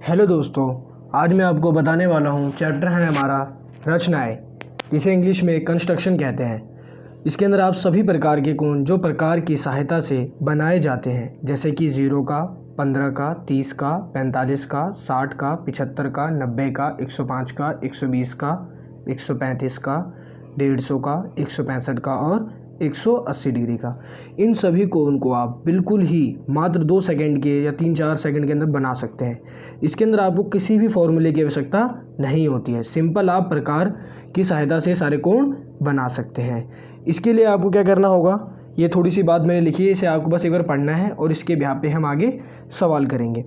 Hello दोस्तों, आज मैं आपको बताने वाला हूँ। चैप्टर है हमारा रचनाएं, जिसे इंग्लिश में कंस्ट्रक्शन कहते हैं। इसके अंदर आप सभी प्रकार के कोण जो प्रकार की सहायता से बनाए जाते हैं, जैसे कि 0 का, 15 का, 30 का, 45 का, 60 का, 75 का, 90 का, 105 का, 120 का, 135 का, 150 का, 165 का और 180 डिग्री का, इन सभी कोण को आप बिल्कुल ही मात्र 2 सेकंड के या 3-4 सेकंड के अंदर बना सकते हैं। इसके अंदर आपको किसी भी फॉर्मूले की आवश्यकता नहीं होती है। सिंपल आप प्रकार की सहायता से सारे कोण बना सकते हैं। इसके लिए आपको क्या करना होगा, ये थोड़ी सी बात मैंने लिखी है, इसे आपको बस एक बार पढ़ना है और इसके बिहाफ पे हम आगे सवाल करेंगे।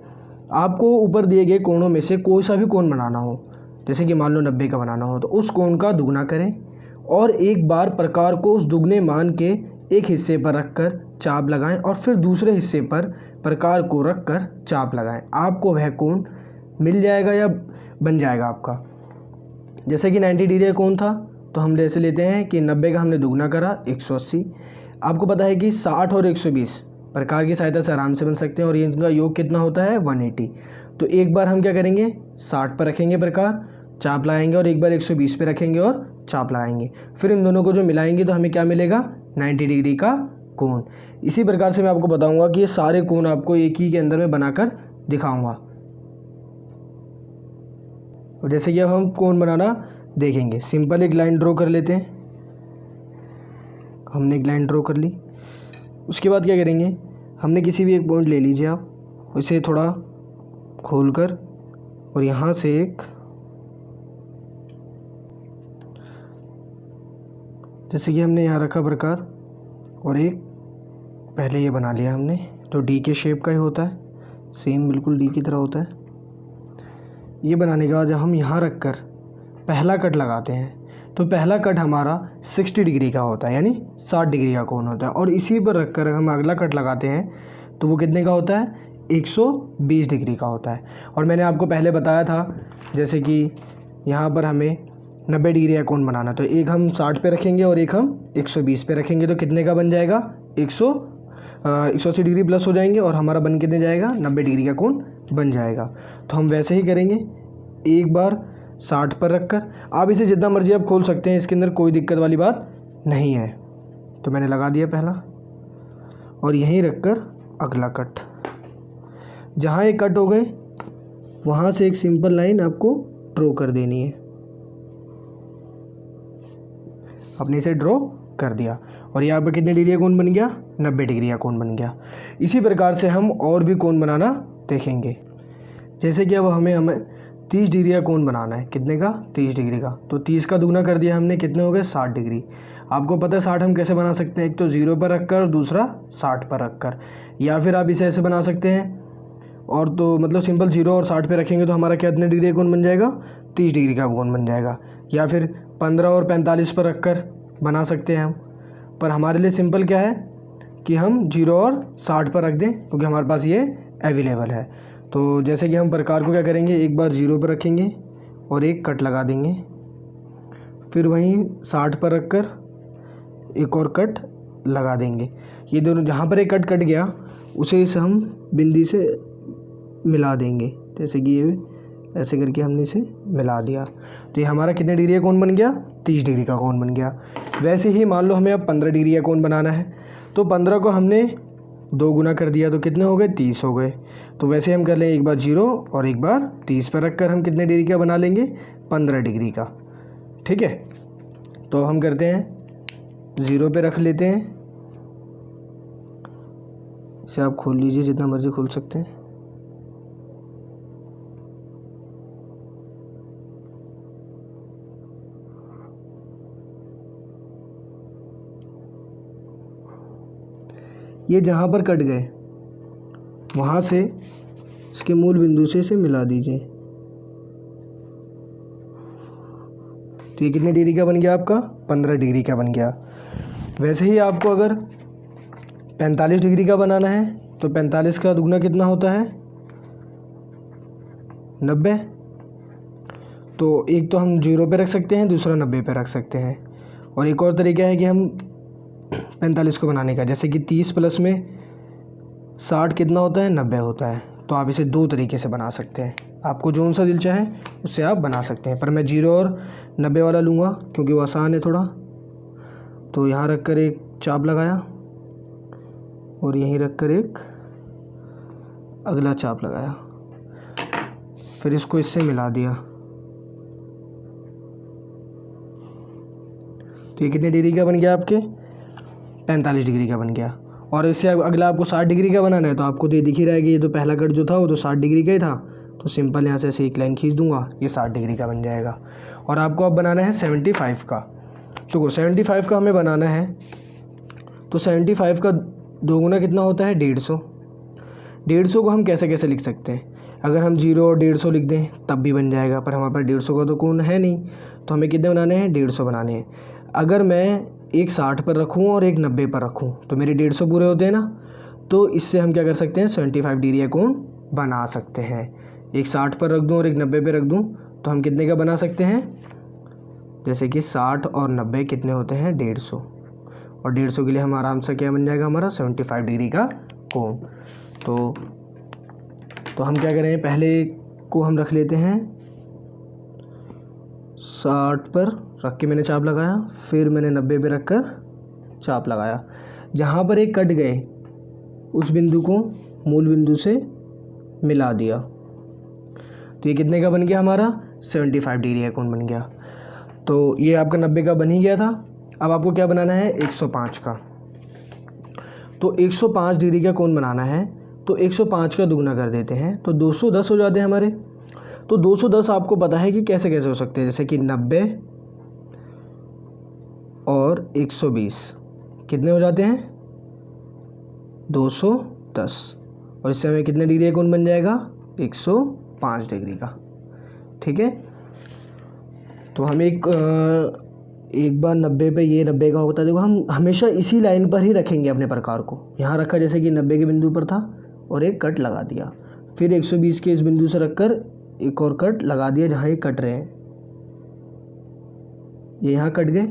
आपको ऊपर दिए गए कोणों में से कोई सा भी कोण बनाना हो, जैसे कि मान लो 90 का बनाना हो, तो उस कोण का दुगना करें और एक बार प्रकार को उस दुगने मान के एक हिस्से पर रखकर चाप लगाएं और फिर दूसरे हिस्से पर प्रकार को रखकर चाप लगाएं। आपको वह कोण मिल जाएगा या बन जाएगा आपका। जैसे कि 90 डिग्री का कोण था, तो हम जैसे लेते हैं कि 90 का हमने दुगना करा 180। आपको पता है कि 60 और 120 प्रकार की सहायता से आराम से बन सकते हैं और ये इनका योग कितना होता है 180। तो एक बार हम क्या करेंगे 60 पर रखेंगे प्रकार, चाप लगाएंगे और एक बार 120 पे रखेंगे और चाप लगाएंगे। फिर इन दोनों को जो मिलाएंगे तो हमें क्या मिलेगा 90 डिग्री का कोण। इसी प्रकार से मैं आपको बताऊंगा कि ये सारे कोण आपको एक ही के अंदर में बनाकर दिखाऊंगा। और जैसे कि अब हम कोण बनाना देखेंगे। सिंपल एक लाइन ड्रॉ कर लेते हैं। हमने एक लाइन ड्रॉ कर ली। उसके बाद क्या करेंगे, हमने किसी भी एक पॉइंट ले लीजिए आप, उसे थोड़ा खोलकर और यहाँ से एक, जैसे कि हमने यहाँ रखा प्रकार और एक पहले ये बना लिया हमने, तो डी के शेप का ही होता है, सेम बिल्कुल डी की तरह होता है। ये बनाने के बाद जब हम यहाँ रख कर पहला कट लगाते हैं तो पहला कट हमारा 60 डिग्री का होता है, यानी 60 डिग्री का कोण होता है। और इसी पर रख कर हम अगला कट लगाते हैं तो वो कितने का होता है 120 डिग्री का होता है। और मैंने आपको पहले बताया था जैसे कि यहाँ पर हमें 90 डिग्री का कोण बनाना, तो एक हम 60 पे रखेंगे और एक हम 120 पे रखेंगे, तो कितने का बन जाएगा 180 डिग्री प्लस हो जाएंगे और हमारा बन कितने जाएगा 90 डिग्री का कोण बन जाएगा। तो हम वैसे ही करेंगे, एक बार 60 पर रखकर। आप इसे जितना मर्जी आप खोल सकते हैं, इसके अंदर कोई दिक्कत वाली बात नहीं है। तो मैंने लगा दिया पहला और यहीं रखकर अगला कट। जहाँ ये कट हो गए वहाँ से एक सिंपल लाइन आपको ड्रॉ कर देनी है। आपने इसे ड्रॉ कर दिया और यहाँ पर कितने डिग्री का कोण बन गया 90 डिग्री का कोण बन गया। इसी प्रकार से हम और भी कोण बनाना देखेंगे। जैसे कि अब हमें 30 डिग्री का कोण बनाना है। कितने का 30 डिग्री का, तो 30 का दुगना कर दिया हमने, कितने हो गए 60 डिग्री। आपको पता है 60 हम कैसे बना सकते हैं, एक तो 0 पर रखकर और दूसरा 60 पर रखकर, या फिर आप इसे ऐसे बना सकते हैं। और तो मतलब सिंपल 0 और 60 पे रखेंगे तो हमारा कितने डिग्री का कोण बन जाएगा 30 डिग्री का कोण बन जाएगा। या फिर 15 और 45 पर रखकर बना सकते हैं हम, पर हमारे लिए सिंपल क्या है कि हम 0 और 60 पर रख दें, क्योंकि हमारे पास ये अवेलेबल है। तो जैसे कि हम प्रकार को क्या करेंगे, एक बार 0 पर रखेंगे और एक कट लगा देंगे, फिर वहीं 60 पर रखकर एक और कट लगा देंगे। ये दोनों जहाँ पर एक कट कट गया उसे इसे हम बिंदी से मिला देंगे, जैसे कि ये ऐसे करके हमने इसे मिला दिया। तो ये हमारा कितने डिग्री का कोण बन गया 30 डिग्री का कोण बन गया। वैसे ही मान लो हमें अब 15 डिग्री का कोण बनाना है, तो 15 को हमने 2 गुना कर दिया तो कितने हो गए 30 हो गए। तो वैसे हम कर लें, एक बार 0 और एक बार 30 पर रखकर हम कितने डिग्री का बना लेंगे 15 डिग्री का। ठीक है, तो हम करते हैं 0 पे रख लेते हैं। इसे आप खोल लीजिए, जितना मर्जी खोल सकते हैं। ये जहाँ पर कट गए वहाँ से इसके मूल बिंदु से इसे मिला दीजिए। तो ये कितने डिग्री का बन गया आपका 15 डिग्री का बन गया। वैसे ही आपको अगर 45 डिग्री का बनाना है तो 45 का दुगना कितना होता है 90। तो एक तो हम 0 पे रख सकते हैं, दूसरा 90 पे रख सकते हैं। और एक और तरीका है कि हम 45 को बनाने का, जैसे कि 30 प्लस में 60 कितना होता है 90 होता है, तो आप इसे दो तरीके से बना सकते हैं, आपको जो सा दिल चाहे उससे आप बना सकते हैं। पर मैं 0 और 90 वाला लूँगा क्योंकि वो आसान है थोड़ा। तो यहाँ रख कर एक चाप लगाया और यहीं रख कर एक अगला चाप लगाया, फिर इसको इससे मिला दिया। तो ये कितने डिग्री का बन गया आपके? 45 डिग्री का बन गया। और इससे अगला आपको 60 डिग्री का बनाना है, तो आपको तो ये दिख ही रहा है कि ये तो पहला कट जो था वो तो 60 डिग्री का ही था। तो सिंपल यहाँ से ऐसे एक लाइन खींच दूंगा, ये 60 डिग्री का बन जाएगा। और आपको अब बनाना है 75 का। तो 75 का हमें बनाना है, तो 75 का 2 गुना कितना होता है? 150। 150 को हम कैसे कैसे लिख सकते हैं? अगर हम 0 और 150 लिख दें तब भी बन जाएगा, पर हमारे पास 150 का तो कोण है नहीं, तो हमें कितने बनाने हैं? 150 बनाने हैं। अगर मैं एक 60 पर रखूँ और एक 90 पर रखूँ तो मेरे 150 पूरे होते हैं ना। तो इससे हम क्या कर सकते हैं? 75 डिग्री का कोण बना सकते हैं। एक 60 पर रख दूँ और एक 90 पर रख दूँ तो हम कितने का बना सकते हैं? जैसे कि 60 और 90 कितने होते हैं? 150। और 150 के लिए हम आराम से क्या बन जाएगा हमारा? 75 डिग्री का कोण। तो हम क्या करें? पहले को हम रख लेते हैं 60 पर रख के मैंने चाप लगाया, फिर मैंने 90 पे रख कर चाप लगाया। जहाँ पर एक कट गए उस बिंदु को मूल बिंदु से मिला दिया। तो ये कितने का बन गया हमारा? 75 डिग्री का कोण बन गया। तो ये आपका 90 का बन ही गया था। अब आपको क्या बनाना है? 105 का। तो 105 डिग्री का कोण बनाना है, तो 105 का दुगना कर देते हैं तो 210 हो जाते हैं हमारे। तो 210 आपको पता है कि कैसे कैसे हो सकते हैं, जैसे कि 90 और 120 कितने हो जाते हैं? 210। और इससे हमें कितने डिग्री का कोण बन जाएगा? 105 डिग्री का। ठीक है, तो हम एक बार 90 पे ये 90 का होता है। देखो हम हमेशा इसी लाइन पर ही रखेंगे अपने प्रकार को। यहाँ रखा जैसे कि 90 के बिंदु पर था और एक कट लगा दिया, फिर 120 के इस बिंदु से रखकर एक और कट लगा दिया जहाँ ये कट रहे हैं। ये यहाँ कट गए,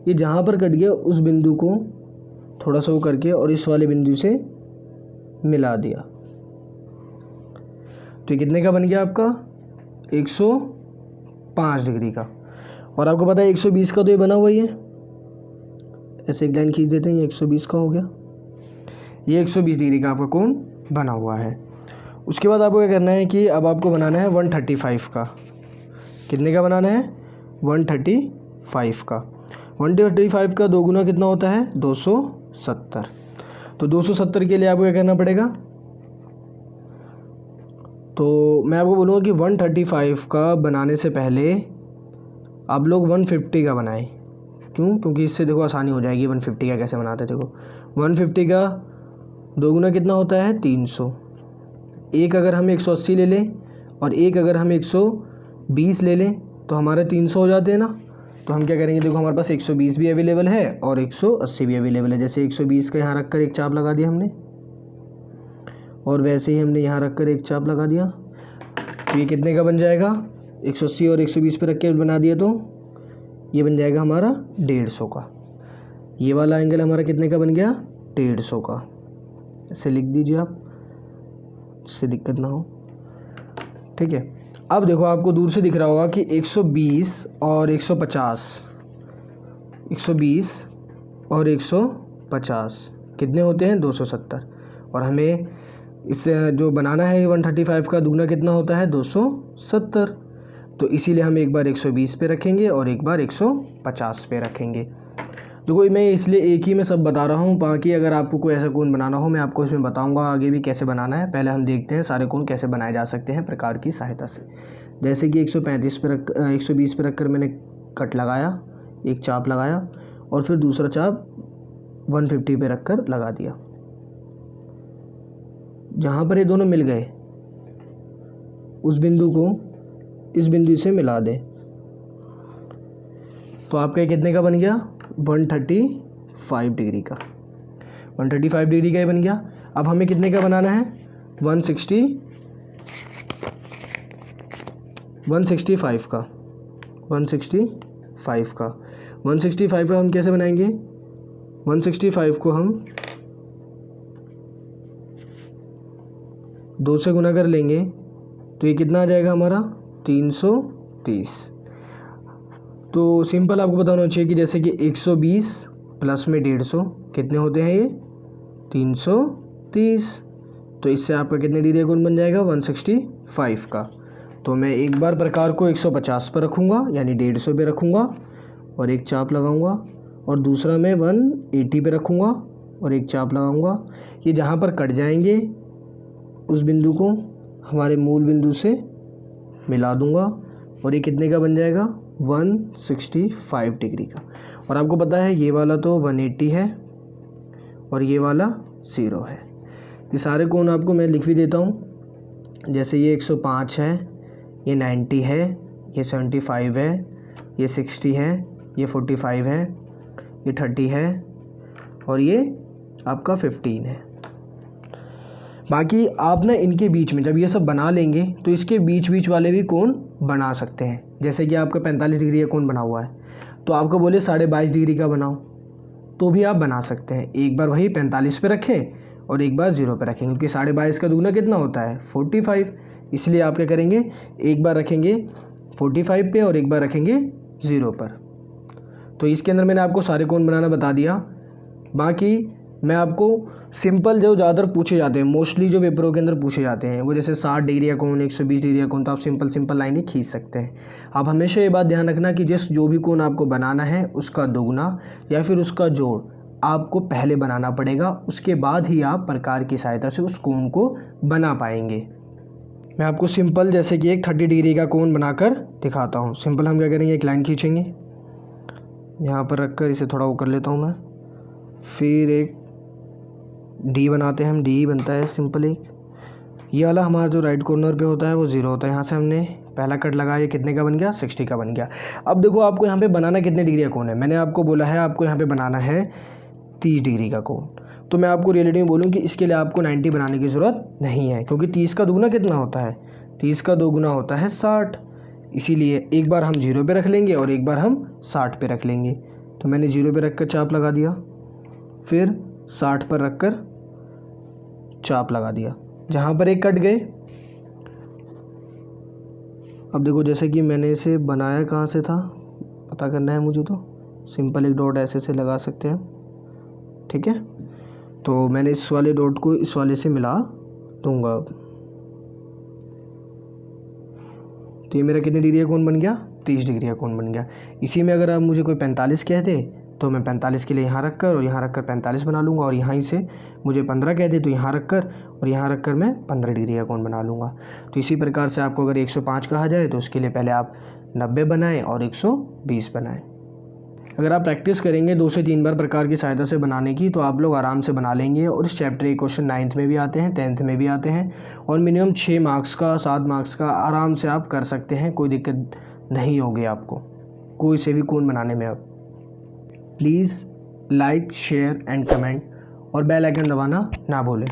ये जहाँ पर कट गया उस बिंदु को थोड़ा सा वो करके और इस वाले बिंदु से मिला दिया। तो ये कितने का बन गया आपका? 105 डिग्री का। और आपको पता है 120 का तो ये बना हुआ ही है, ऐसे एक लाइन खींच देते हैं, ये 120 का हो गया। ये 120 डिग्री का आपका कोण बना हुआ है। उसके बाद आपको क्या करना है कि अब आपको बनाना है 135 का। कितने का बनाना है? 135 का। 135 का 2 गुना कितना होता है? 270। तो 270 के लिए आपको क्या करना पड़ेगा? तो मैं आपको बोलूँगा कि 135 का बनाने से पहले आप लोग 150 का बनाएं। क्यों? क्योंकि इससे देखो आसानी हो जाएगी। 150 का कैसे बनाते हैं? देखो 150 का 2 गुना कितना होता है? 300। एक अगर हम 180 ले लें और एक अगर हम 120 ले लें तो हमारे 300 हो जाते हैं ना। तो हम क्या करेंगे? देखो हमारे पास 120 भी अवेलेबल है और 180 भी अवेलेबल है। जैसे 120 का यहाँ रख कर एक चाप लगा दिया हमने, और वैसे ही हमने यहाँ रख कर एक चाप लगा दिया। तो ये कितने का बन जाएगा? 180 और 120 पे रख के बना दिया तो ये बन जाएगा हमारा 150 का। ये वाला एंगल हमारा कितने का बन गया? 150 का। ऐसे लिख दीजिए आप, जिससे दिक्कत ना हो। ठीक है, अब देखो आपको दूर से दिख रहा होगा कि 120 और 150, 120 और 150 कितने होते हैं? 270। और हमें इससे जो बनाना है 135 का दुगना कितना होता है? 270। तो इसीलिए हम एक बार 120 पे रखेंगे और एक बार 150 पे रखेंगे। देखो मैं इसलिए एक ही में सब बता रहा हूँ, बाकी अगर आपको कोई ऐसा कोण बनाना हो मैं आपको इसमें बताऊँगा आगे भी कैसे बनाना है। पहले हम देखते हैं सारे कोण कैसे बनाए जा सकते हैं प्रकार की सहायता से। जैसे कि 120 पे रख कर मैंने कट लगाया, एक चाप लगाया और फिर दूसरा चाप 150 पे रख कर लगा दिया। जहाँ पर ये दोनों मिल गए उस बिंदु को इस बिंदु से मिला दें। तो आपका कितने का बन गया? 135 डिग्री का। 135 डिग्री का ही बन गया। अब हमें कितने का बनाना है? 165 का। 165 का। 165 का हम कैसे बनाएंगे? 165 को हम 2 से गुना कर लेंगे तो ये कितना आ जाएगा हमारा 330। तो सिंपल आपको पता होना चाहिए कि जैसे कि 120 प्लस में 150 कितने होते हैं ये 330। तो इससे आपका कितने डिग्री का कोण बन जाएगा 165 का। तो मैं एक बार प्रकार को 150 पर रखूँगा यानी 150 पे रखूँगा और एक चाप लगाऊँगा, और दूसरा मैं 180 पे रखूँगा और एक चाप लगाऊँगा। ये जहाँ पर कट जाएंगे उस बिंदु को हमारे मूल बिंदु से मिला दूँगा और ये कितने का बन जाएगा 165 डिग्री का। और आपको पता है ये वाला तो 180 है और ये वाला 0 है। ये सारे कोण आपको मैं लिख भी देता हूँ। जैसे ये 105 है, ये 90 है, ये 75 है, ये 60 है, ये 45 है, ये 30 है और ये आपका 15 है। बाकी आप ना इनके बीच में जब ये सब बना लेंगे तो इसके बीच वाले भी कोण बना सकते हैं। जैसे कि आपका 45 डिग्री का कोण बना हुआ है तो आपको बोले 22.5 डिग्री का बनाओ तो भी आप बना सकते हैं। एक बार वही 45 पे रखें और एक बार 0 पे रखें, क्योंकि 22.5 का दुगना कितना होता है 45। इसलिए आप क्या करेंगे, एक बार रखेंगे 45 पे और एक बार रखेंगे 0 पर। तो इसके अंदर मैंने आपको सारे कोण बनाना बता दिया। बाकी मैं आपको सिंपल जो ज़्यादातर पूछे जाते हैं, मोस्टली जो पेपरों के अंदर पूछे जाते हैं वो जैसे 60 डिग्री का कोण, 120 डिग्री का कोण, तो आप सिंपल लाइनें खींच सकते हैं। आप हमेशा ये बात ध्यान रखना कि जो भी कोण आपको बनाना है उसका दोगुना या फिर उसका जोड़ आपको पहले बनाना पड़ेगा, उसके बाद ही आप प्रकार की सहायता से उस कोण को बना पाएंगे। मैं आपको सिंपल जैसे कि एक 30 डिग्री का कोण बनाकर दिखाता हूँ। सिंपल हम क्या करेंगे, एक लाइन खींचेंगे, यहाँ पर रखकर इसे थोड़ा वो कर लेता हूँ मैं, फिर एक डी बनाते हैं हम, डी बनता है सिंपल एक। ये वाला हमारा जो राइट कॉर्नर पे होता है वो 0 होता है। यहाँ से हमने पहला कट लगाया, ये कितने का बन गया 60 का बन गया। अब देखो आपको यहाँ पे बनाना कितने डिग्री का कोण है। मैंने आपको बोला है आपको यहाँ पे बनाना है 30 डिग्री का कोण। तो मैं आपको रियलिटी में बोलूँ कि इसके लिए आपको 90 बनाने की ज़रूरत नहीं है, क्योंकि 30 का दोगुना कितना होता है, 30 का दोगुना होता है 60। इसीलिए एक बार हम 0 पे रख लेंगे और एक बार हम 60 पे रख लेंगे। तो मैंने 0 पे रख कर चाप लगा दिया, फिर 60 पर रख कर चाप लगा दिया, जहाँ पर एक कट गए। अब देखो जैसे कि मैंने इसे बनाया कहाँ से था पता करना है मुझे, तो सिंपल एक डॉट ऐसे से लगा सकते हैं, ठीक है। तो मैंने इस वाले डॉट को इस वाले से मिला दूंगा। तो ये मेरा कितने डिग्री का कोण बन गया, 30 डिग्री का कोण बन गया। इसी में अगर आप मुझे कोई 45 कह दे तो मैं 45 के लिए यहाँ रख कर और यहाँ रख कर 45 बना लूँगा, और यहाँ से मुझे 15 कह दे तो यहाँ रख कर और यहाँ रख कर मैं 15 डिग्री का कोण बना लूँगा। तो इसी प्रकार से आपको अगर 105 कहा जाए तो उसके लिए पहले आप 90 बनाएं और 120 बनाएं। अगर आप प्रैक्टिस करेंगे 2 से 3 बार प्रकार की सहायता से बनाने की तो आप लोग आराम से बना लेंगे। और इस चैप्टर के क्वेश्चन 9th में भी आते हैं, 10th में भी आते हैं, और मिनिमम 6 मार्क्स का 7 मार्क्स का आराम से आप कर सकते हैं। कोई दिक्कत नहीं होगी आपको कोई से भी कोण बनाने में। अब please like, share and comment और बेल आइकन दबाना ना भूलें।